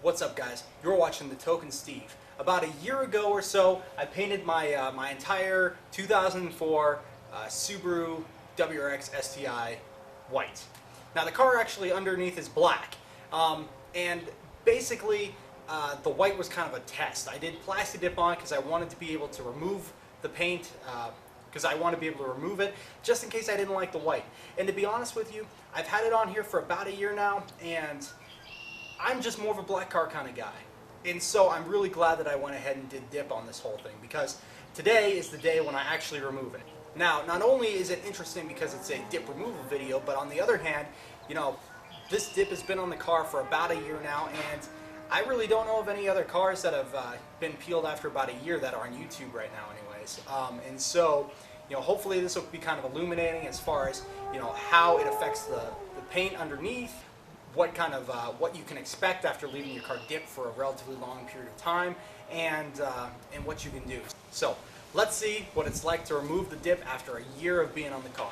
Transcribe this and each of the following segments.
What's up, guys? You're watching The Token Steve. About a year ago or so, I painted my my entire 2004 Subaru WRX STI white. Now the car actually underneath is black, and basically the white was kind of a test. I did plasti-dip on it because I wanted to be able to remove the paint, because I want to be able to remove it just in case I didn't like the white. And to be honest with you, I've had it on here for about a year now, and I'm just more of a black car kind of guy. And so I'm really glad that I went ahead and did dip on this whole thing, because today is the day when I actually remove it. Now, not only is it interesting because it's a dip removal video, but on the other hand, you know, this dip has been on the car for about a year now, and I really don't know of any other cars that have been peeled after about a year that are on YouTube right now anyways. And so, you know, hopefully this will be kind of illuminating as far as, you know, how it affects the paint underneath, what kind of what you can expect after leaving your car dipped for a relatively long period of time, and what you can do. So let's see what it's like to remove the dip after a year of being on the car.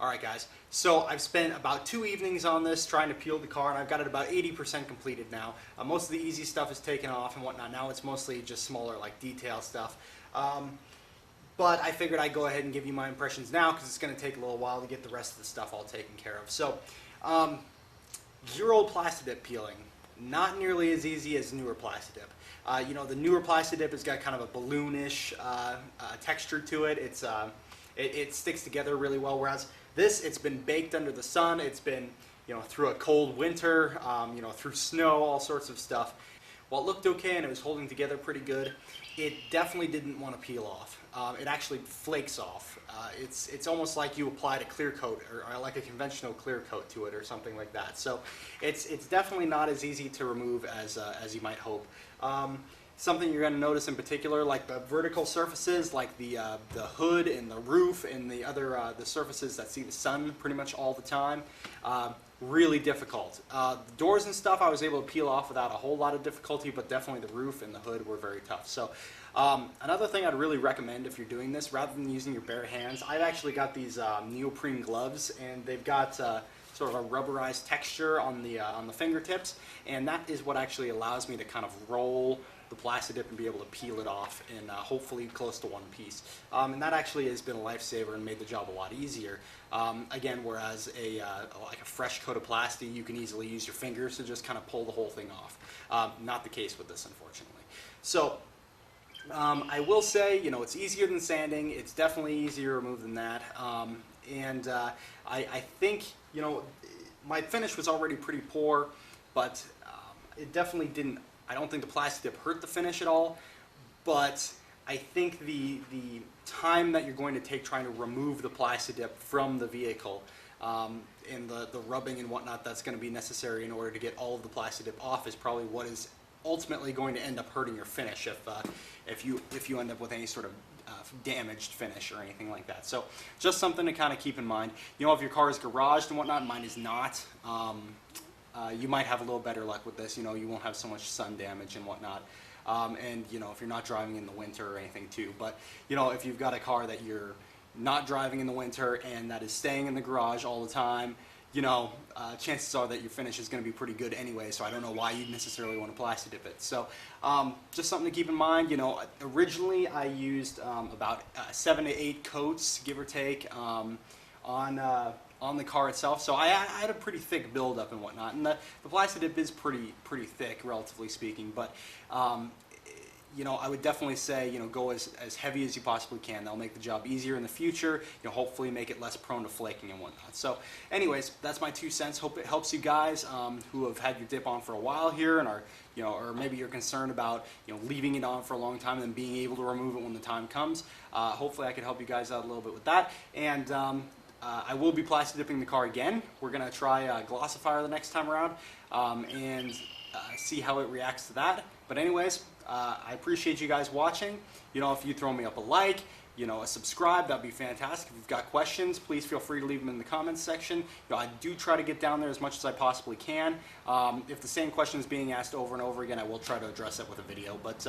Alright guys, so I've spent about 2 evenings on this trying to peel the car, and I've got it about 80% completed now. Most of the easy stuff is taken off and whatnot. Now it's mostly just smaller like detail stuff. But I figured I'd go ahead and give you my impressions now because it's going to take a little while to get the rest of the stuff all taken care of. So, year-old plastidip peeling, not nearly as easy as newer plastidip. You know, the newer plastidip has got kind of a balloonish texture to it. It sticks together really well, whereas this, it's been baked under the sun. It's been, you know, through a cold winter, you know, through snow, all sorts of stuff. While it looked okay and it was holding together pretty good, it definitely didn't want to peel off. It actually flakes off. It's almost like you applied a clear coat or like a conventional clear coat to it or something like that. So it's definitely not as easy to remove as you might hope. Something you're going to notice in particular, like the vertical surfaces, like the hood and the roof and the other the surfaces that see the sun pretty much all the time, really difficult. The doors and stuff I was able to peel off without a whole lot of difficulty, but definitely the roof and the hood were very tough. So another thing I'd really recommend if you're doing this, rather than using your bare hands, I've actually got these neoprene gloves, and they've got sort of a rubberized texture on the fingertips, and that is what actually allows me to kind of roll the plastidip and be able to peel it off in hopefully close to one piece. And that actually has been a lifesaver and made the job a lot easier. Again, whereas like a fresh coat of plasti, you can easily use your fingers to just kind of pull the whole thing off. Not the case with this, unfortunately. So I will say, you know, it's easier than sanding. It's definitely easier to remove than that. I think, you know, my finish was already pretty poor, but it definitely didn't. I don't think the plastidip hurt the finish at all, but I think the time that you're going to take trying to remove the plastidip from the vehicle and the rubbing and whatnot that's going to be necessary in order to get all of the plastidip off is probably what is ultimately going to end up hurting your finish if you end up with any sort of damaged finish or anything like that. So just something to kind of keep in mind. You know, if your car is garaged and whatnot, mine is not. You might have a little better luck with this. You know, you won't have so much sun damage and whatnot. And, you know, if you're not driving in the winter or anything too. But, you know, if you've got a car that you're not driving in the winter and that is staying in the garage all the time, you know, chances are that your finish is going to be pretty good anyway, so I don't know why you'd necessarily want to plastidip it. So just something to keep in mind. You know, originally I used about 7 to 8 coats, give or take, on the car itself, so I had a pretty thick buildup and whatnot, and the plastidip is pretty thick, relatively speaking, but you know, I would definitely say, you know, go as heavy as you possibly can. That'll make the job easier in the future, you know, hopefully make it less prone to flaking and whatnot. So anyways, that's my 2 cents. Hope it helps you guys who have had your dip on for a while here and are, you know, or maybe you're concerned about, you know, leaving it on for a long time and then being able to remove it when the time comes. Hopefully I can help you guys out a little bit with that, and I will be plastidiping the car again. We're going to try Glossifier the next time around and see how it reacts to that. But anyways, I appreciate you guys watching. You know, if you throw me up a like, you know, a subscribe, that'd be fantastic. If you've got questions, please feel free to leave them in the comments section. You know, I do try to get down there as much as I possibly can. If the same question is being asked over and over again, I will try to address it with a video. But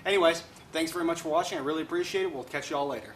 anyways, thanks very much for watching. I really appreciate it. We'll catch you all later.